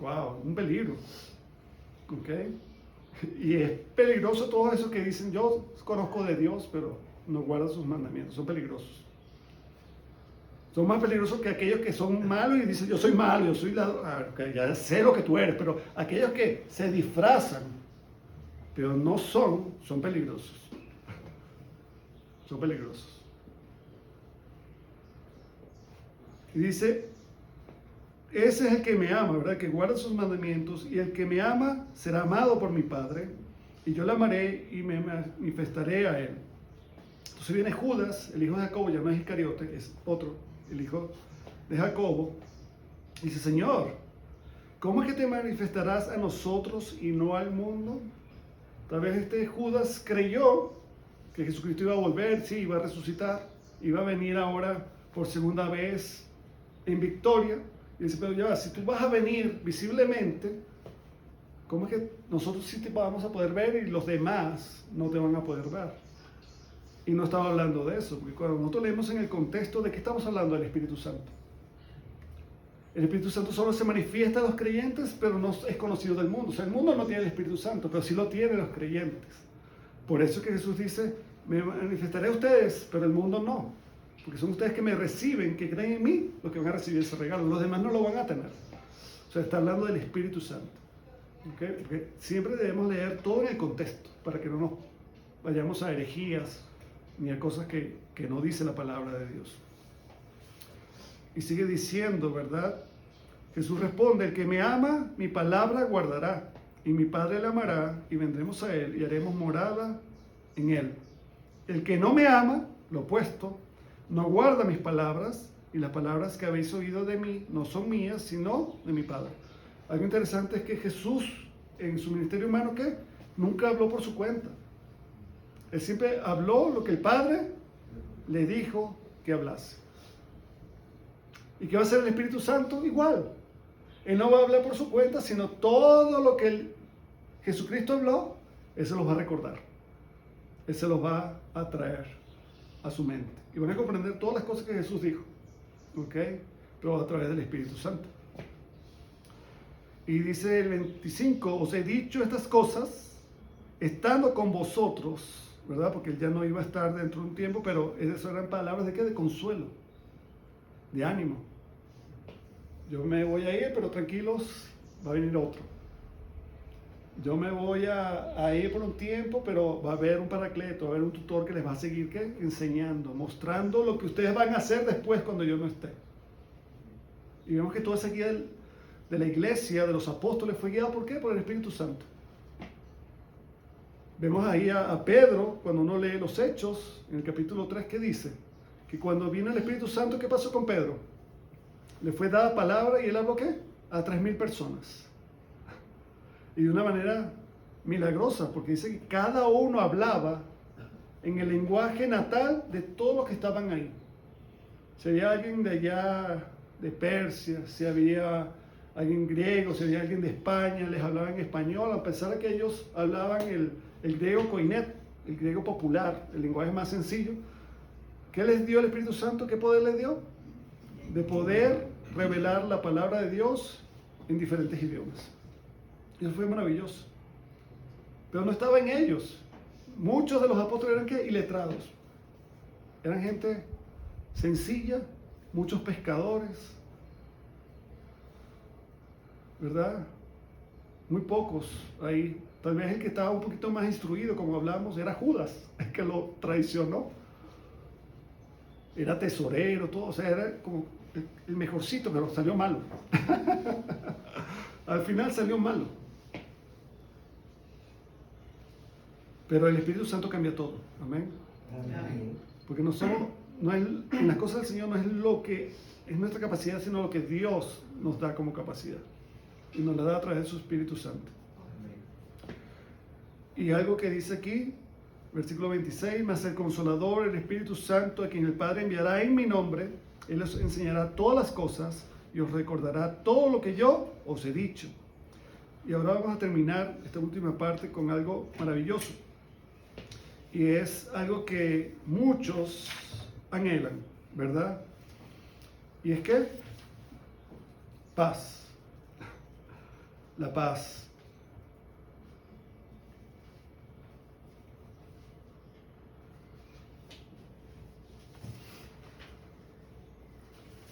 Wow, un peligro. ¿Ok? Y es peligroso todo eso que dicen, yo conozco de Dios, pero no guardan sus mandamientos. Son peligrosos. Son más peligrosos que aquellos que son malos y dicen, yo soy malo, yo soy ladrón. Okay, ya sé lo que tú eres, pero aquellos que se disfrazan, pero no son peligrosos. Son peligrosos. Y dice, ese es el que me ama, ¿verdad? Que guarda sus mandamientos, y el que me ama será amado por mi Padre, y yo le amaré y me manifestaré a él. Entonces viene Judas, el hijo de Jacobo, ya no es Iscariote, que es otro, el hijo de Jacobo, y dice, Señor, ¿cómo es que te manifestarás a nosotros y no al mundo? Tal vez este Judas creyó que Jesucristo iba a volver, sí, iba a resucitar, iba a venir ahora por segunda vez en victoria. Y dice, pero ya, si tú vas a venir visiblemente, ¿cómo es que nosotros sí te vamos a poder ver y los demás no te van a poder ver? Y no estaba hablando de eso, porque cuando nosotros leemos en el contexto, ¿de qué estamos hablando? Del Espíritu Santo. El Espíritu Santo solo se manifiesta a los creyentes, pero no es conocido del mundo. O sea, el mundo no tiene el Espíritu Santo, pero sí lo tienen los creyentes. Por eso que Jesús dice, me manifestaré a ustedes, pero el mundo no. Porque son ustedes que me reciben, que creen en mí, los que van a recibir ese regalo. Los demás no lo van a tener. O sea, está hablando del Espíritu Santo. ¿Okay? Porque siempre debemos leer todo en el contexto, para que no nos vayamos a herejías, ni a cosas que no dice la palabra de Dios. Y sigue diciendo, ¿verdad? Jesús responde, el que me ama, mi palabra guardará, y mi Padre le amará, y vendremos a él, y haremos morada en él. El que no me ama, lo opuesto, no guarda mis palabras, y las palabras que habéis oído de mí no son mías, sino de mi Padre. Algo interesante es que Jesús, en su ministerio humano, ¿qué? Nunca habló por su cuenta. Él siempre habló lo que el Padre le dijo que hablase. ¿Y qué va a hacer el Espíritu Santo? Igual. Él no va a hablar por su cuenta, sino todo lo que Jesucristo habló, Él se los va a recordar. Él se los va a traer a su mente. Y van a comprender todas las cosas que Jesús dijo. ¿Ok? Pero a través del Espíritu Santo. Y dice el 25, os he dicho estas cosas estando con vosotros, ¿verdad? Porque Él ya no iba a estar dentro de un tiempo, pero esas eran palabras de ¿qué? De consuelo, de ánimo. Yo me voy a ir, pero tranquilos, va a venir otro. Yo me voy a ir por un tiempo, pero va a haber un paracleto, va a haber un tutor que les va a seguir ¿qué? Enseñando, mostrando lo que ustedes van a hacer después cuando yo no esté. Y vemos que toda esa guía de la iglesia, de los apóstoles, fue guiada ¿por qué? Por el Espíritu Santo. Vemos ahí a Pedro, cuando uno lee los Hechos, en el capítulo 3, que dice que cuando vino el Espíritu Santo, ¿qué pasó con Pedro? Le fue dada palabra y él habló ¿qué? A 3,000 personas. Y de una manera milagrosa, porque dice que cada uno hablaba en el lenguaje natal de todos los que estaban ahí. Si había alguien de allá, de Persia, si había alguien griego, si había alguien de España, les hablaba en español, a pesar de que ellos hablaban el griego koinet, el griego popular, el lenguaje más sencillo. ¿Qué les dio el Espíritu Santo? ¿Qué poder les dio? De poder revelar la palabra de Dios en diferentes idiomas. Y eso fue maravilloso. Pero no estaba en ellos. Muchos de los apóstoles eran ¿qué? Iletrados. Eran gente sencilla, muchos pescadores, ¿verdad? Muy pocos ahí. Tal vez el que estaba un poquito más instruido, como hablamos, era Judas, el que lo traicionó. Era tesorero, todo, o sea, era como el mejorcito, pero salió malo. Al final salió malo. Pero el Espíritu Santo cambia todo. Amén. Amén. Porque no es, en las cosas del Señor no es lo que es nuestra capacidad, sino lo que Dios nos da como capacidad. Y nos la da a través de su Espíritu Santo. Y algo que dice aquí, versículo 26, mas el Consolador, el Espíritu Santo, a quien el Padre enviará en mi nombre, Él os enseñará todas las cosas y os recordará todo lo que yo os he dicho. Y ahora vamos a terminar esta última parte con algo maravilloso. Y es algo que muchos anhelan, ¿verdad? Y es que paz. La paz.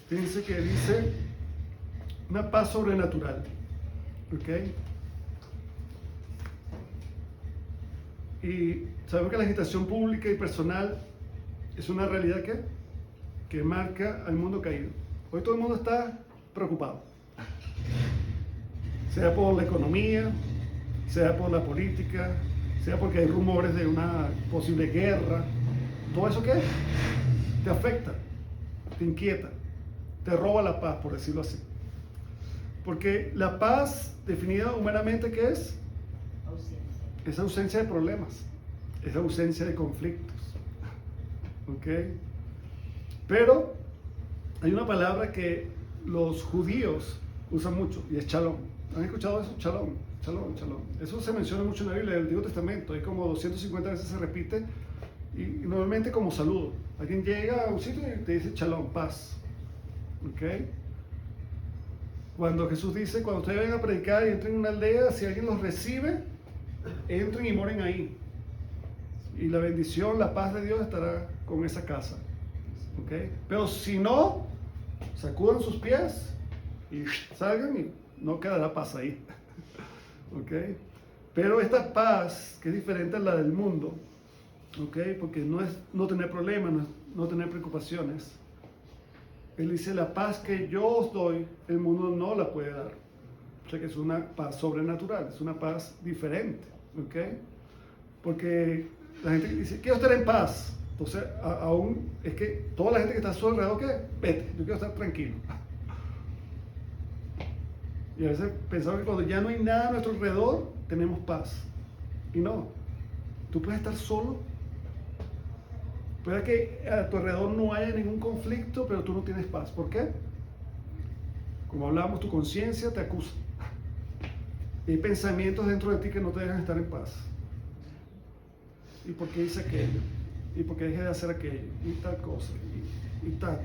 Fíjense que dice una paz sobrenatural. ¿Ok? Y sabemos que la agitación pública y personal es una realidad que marca al mundo caído. Hoy todo el mundo está preocupado. Sea por la economía, sea por la política, sea porque hay rumores de una posible guerra. Todo eso ¿qué? Te afecta, te inquieta, te roba la paz, por decirlo así. Porque la paz, definida humanamente, ¿qué es? Es ausencia de problemas, es ausencia de conflictos. ¿Ok? Pero hay una palabra que los judíos usan mucho y es shalom. ¿Han escuchado eso? Shalom, shalom, shalom. Eso se menciona mucho en la Biblia, en el Antiguo Testamento. Hay como 250 veces se repite y normalmente como saludo. Alguien llega a un sitio y te dice shalom, paz. ¿Ok? Cuando Jesús dice, cuando ustedes vayan a predicar y entren en una aldea, si alguien los recibe, entren y moren ahí. Y la bendición, la paz de Dios estará con esa casa. ¿Okay? Pero si no, sacudan sus pies y salgan y no quedará paz ahí. ¿Okay? Pero esta paz, que es diferente a la del mundo, ¿okay? Porque no es no tener problemas, no tener preocupaciones. Él dice, la paz que yo os doy, el mundo no la puede dar. O sea que es una paz sobrenatural, es una paz diferente. ¿Ok? Porque la gente dice, quiero estar en paz. Entonces, aún es que toda la gente que está a su alrededor, ¿qué? Vete, yo quiero estar tranquilo. Y a veces pensamos que cuando ya no hay nada a nuestro alrededor, tenemos paz. Y no, tú puedes estar solo. Puede que a tu alrededor no haya ningún conflicto, pero tú no tienes paz. ¿Por qué? Como hablábamos, tu conciencia te acusa. Hay pensamientos dentro de ti que no te dejan estar en paz. ¿Y por qué hice aquello? ¿Y por qué dejé de hacer aquello? Y tal cosa. Y ta.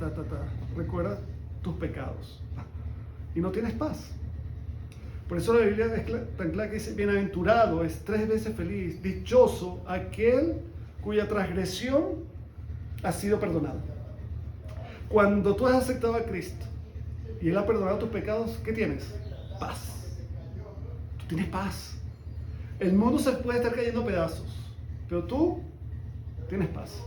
Recuerda tus pecados. Y no tienes paz. Por eso la Biblia es tan clara que dice, bienaventurado, es 3 veces feliz, dichoso aquel cuya transgresión ha sido perdonada. Cuando tú has aceptado a Cristo y Él ha perdonado tus pecados, ¿qué tienes? Paz. Tú tienes paz. El mundo se puede estar cayendo a pedazos, pero tú tienes paz.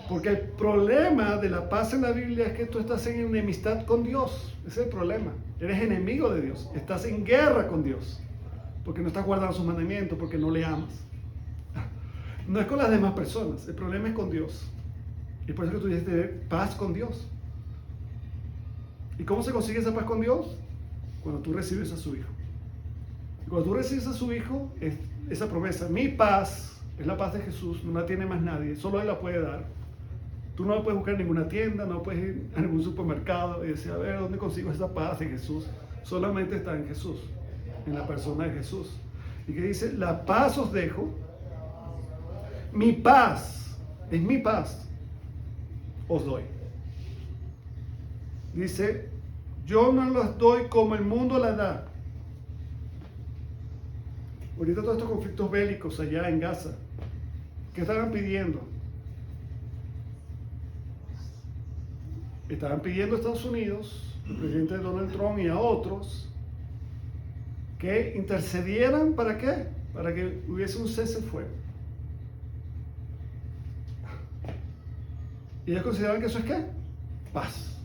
Porque el problema de la paz en la Biblia es que tú estás en enemistad con Dios. Ese es el problema. Eres enemigo de Dios. Estás en guerra con Dios. Porque no estás guardando sus mandamientos, porque no le amas. No es con las demás personas. El problema es con Dios. Y por eso que tú tienes que tener paz con Dios. ¿Y cómo se consigue esa paz con Dios? Cuando tú recibes a su Hijo. Y cuando tú recibes a su Hijo, es esa promesa. Mi paz es la paz de Jesús. No la tiene más nadie. Solo Él la puede dar. Tú no la puedes buscar en ninguna tienda, no puedes ir a ningún supermercado y decir, a ver, ¿dónde consigo esa paz de Jesús? Solamente está en Jesús, en la persona de Jesús. Y que dice, la paz os dejo, mi paz, es mi paz, os doy. Dice, yo no las doy como el mundo la da. Ahorita todos estos conflictos bélicos allá en Gaza, ¿qué estaban pidiendo? Estaban pidiendo a Estados Unidos, el presidente Donald Trump y a otros, que intercedieran ¿para qué? Para que hubiese un cese el fuego. Y ellos consideraban que eso es ¿qué? Paz.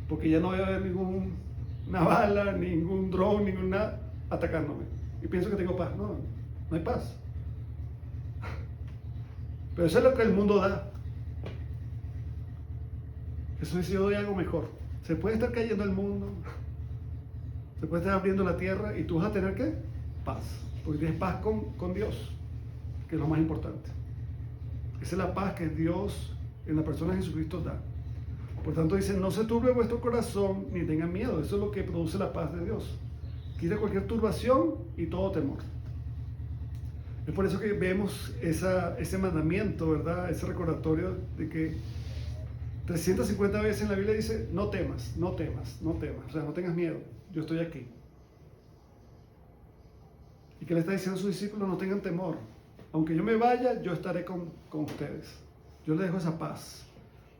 Porque ya no va a haber ninguna bala, ningún dron, ningún nada atacándome. Y pienso que tengo paz. No, no hay paz. Pero eso es lo que el mundo da. Eso es si yo doy algo mejor. Se puede estar cayendo el mundo, se puede estar abriendo la tierra y tú vas a tener ¿qué? Paz. Porque tienes paz con Dios, que es lo más importante. Esa es la paz que Dios en la persona de Jesucristo da. Por tanto dice, no se turbe vuestro corazón ni tengan miedo. Eso es lo que produce la paz de Dios. Quita cualquier turbación y todo temor. Es por eso que vemos ese mandamiento, ¿verdad? Ese recordatorio de que 350 veces en la Biblia dice, no temas, no temas, no temas. O sea, no tengas miedo, yo estoy aquí. ¿Y qué le está diciendo a sus discípulos? No tengan temor. Aunque yo me vaya, yo estaré con ustedes. Yo les dejo esa paz.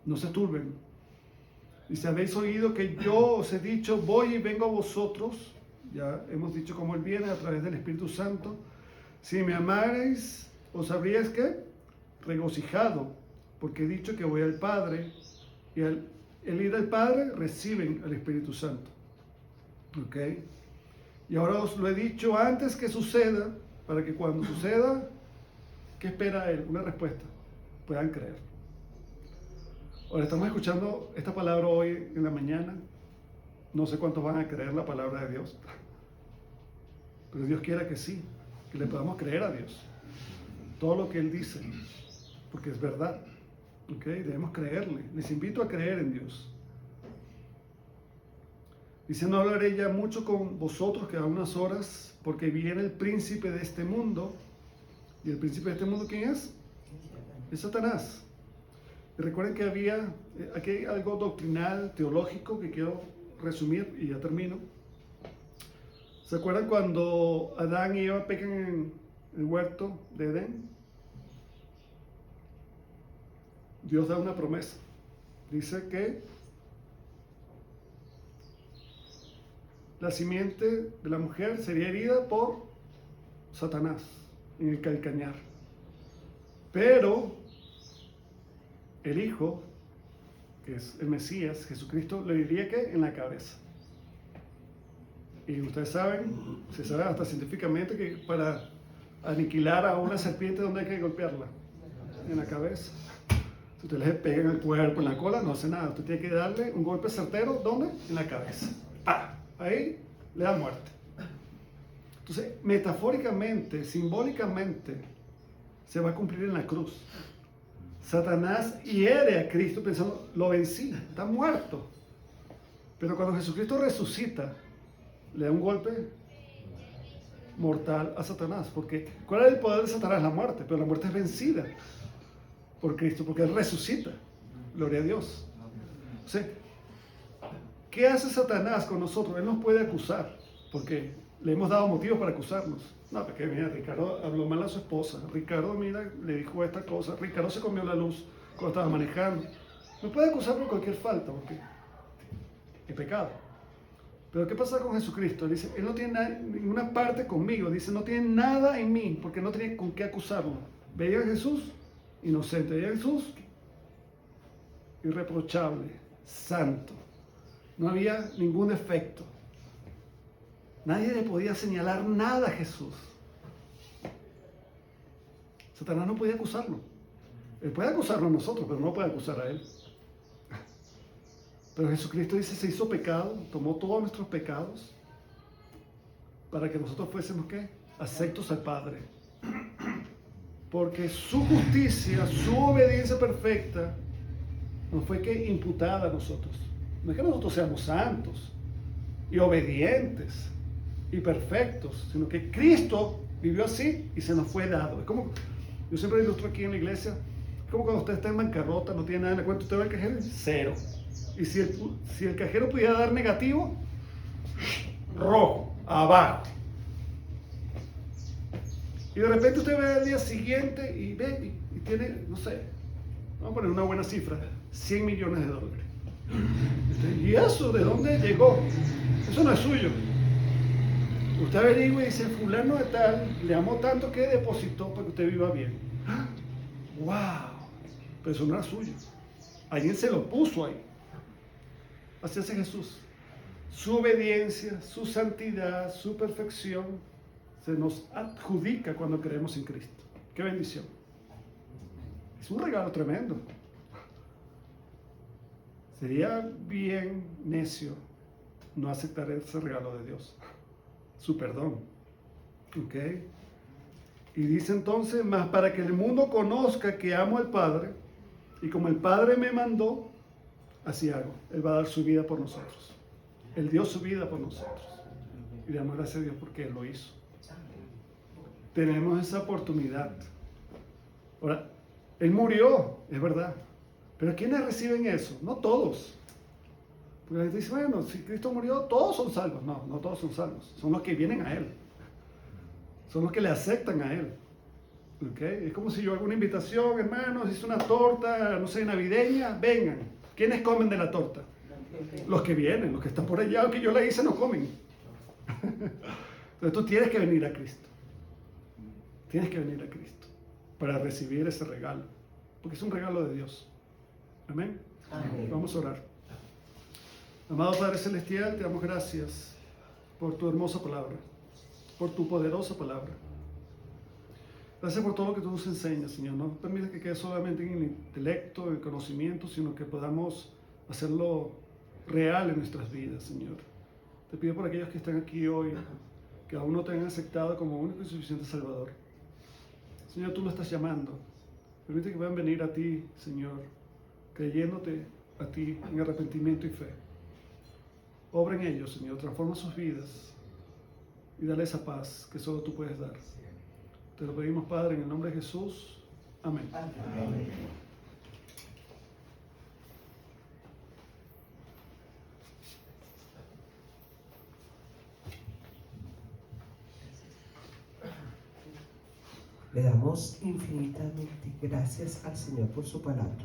No se turben. Y si habéis oído que yo os he dicho, voy y vengo a vosotros, ya hemos dicho cómo Él viene a través del Espíritu Santo. Si me amarais, os habríais ¿qué? Regocijado, porque he dicho que voy al Padre, y al ir al Padre reciben al Espíritu Santo. ¿Ok? Y ahora os lo he dicho antes que suceda, para que cuando suceda, ¿qué espera Él? Una respuesta. Puedan creer. Ahora estamos escuchando esta palabra hoy en la mañana. No sé cuántos van a creer la palabra de Dios. Pero Dios quiera que sí, que le podamos creer a Dios. Todo lo que Él dice, porque es verdad. ¿Ok? Debemos creerle. Les invito a creer en Dios. Dice, no hablaré ya mucho con vosotros, que a unas horas, porque viene el príncipe de este mundo. ¿Y el príncipe de este mundo quién es? Es Satanás. Y recuerden que había aquí algo doctrinal, teológico, que quiero resumir y ya termino. ¿Se acuerdan cuando Adán y Eva pecan en el huerto de Edén? Dios da una promesa. Dice que la simiente de la mujer sería herida por Satanás en el calcañar. Pero el Hijo, que es el Mesías, Jesucristo, le diría que en la cabeza. Y ustedes saben, se sabe hasta científicamente que para aniquilar a una serpiente, ¿dónde hay que golpearla? En la cabeza. Si usted le pega en el cuerpo, en la cola, no hace nada. Usted tiene que darle un golpe certero, ¿dónde? En la cabeza. ¡Pah! Ahí le da muerte. Entonces, metafóricamente, simbólicamente, se va a cumplir en la cruz. Satanás hiere a Cristo pensando, lo vencí, está muerto. Pero cuando Jesucristo resucita, le da un golpe mortal a Satanás. Porque, ¿cuál es el poder de Satanás? La muerte. Pero la muerte es vencida por Cristo, porque Él resucita. Gloria a Dios. O sea, ¿qué hace Satanás con nosotros? Él nos puede acusar, porque le hemos dado motivos para acusarnos. No, porque mira, Ricardo habló mal a su esposa. Ricardo, mira, le dijo esta cosa. Ricardo se comió la luz cuando estaba manejando. Me puede acusar por cualquier falta, porque es pecado. Pero ¿qué pasa con Jesucristo? Él dice, Él no tiene ninguna parte conmigo. Dice, no tiene nada en mí, porque no tenía con qué acusarlo. Veía a Jesús inocente. Veía a Jesús irreprochable, santo. No había ningún defecto. Nadie le podía señalar nada a Jesús. Satanás no podía acusarlo. Él puede acusarlo a nosotros, pero no puede acusar a Él. Pero Jesucristo dice, se hizo pecado, tomó todos nuestros pecados para que nosotros fuésemos, ¿qué? Aceptos al Padre. Porque su justicia, su obediencia perfecta, nos fue que imputada a nosotros. No es que nosotros seamos santos y obedientes y perfectos, sino que Cristo vivió así y se nos fue dado. Es como, yo siempre ilustro aquí en la iglesia, es como cuando usted está en bancarrota, no tiene nada en la cuenta, usted va al cajero y cero. Y si el cajero pudiera dar negativo, rojo, abajo. Y de repente usted ve al día siguiente y ve y tiene, no sé, vamos a poner una buena cifra, $100 millones. ¿Y eso de dónde llegó? Eso no es suyo. Usted averigua y dice, fulano de tal, le amó tanto que depositó para que usted viva bien. ¡Wow! Pero eso no era suyo. Alguien se lo puso ahí. Así hace Jesús. Su obediencia, su santidad, su perfección se nos adjudica cuando creemos en Cristo. ¡Qué bendición! Es un regalo tremendo. Sería bien necio no aceptar ese regalo de Dios, su perdón. ¿Ok? Y dice entonces, más para que el mundo conozca que amo al Padre, y como el Padre me mandó, así hago. Él va a dar su vida por nosotros. Él dio su vida por nosotros. Y le damos gracias a Dios porque Él lo hizo. Tenemos esa oportunidad. Ahora, Él murió, es verdad. Pero ¿quiénes reciben eso? No todos. Porque la gente dice, bueno, si Cristo murió, todos son salvos. No, no todos son salvos. Son los que vienen a Él. Son los que le aceptan a Él. ¿Okay? Es como si yo hago una invitación, hermanos, hice una torta, no sé, navideña, vengan. ¿Quiénes comen de la torta? Los que vienen, los que están por allá, que yo la hice, no comen. Entonces tú tienes que venir a Cristo. Tienes que venir a Cristo para recibir ese regalo. Porque es un regalo de Dios. Amén. Amén. Vamos a orar. Amado Padre Celestial, te damos gracias por tu hermosa palabra, por tu poderosa palabra. Gracias por todo lo que tú nos enseñas, Señor. No permitas que quede solamente en el intelecto, en el conocimiento, sino que podamos hacerlo real en nuestras vidas, Señor. Te pido por aquellos que están aquí hoy, que aún no te han aceptado como único y suficiente Salvador. Señor, tú lo estás llamando. Permite que puedan venir a ti, Señor, creyéndote a ti en arrepentimiento y fe. Obra en ellos, Señor, transforma sus vidas y dale esa paz que solo tú puedes dar. Te lo pedimos, Padre, en el nombre de Jesús. Amén. Amén. Le damos infinitamente gracias al Señor por su palabra.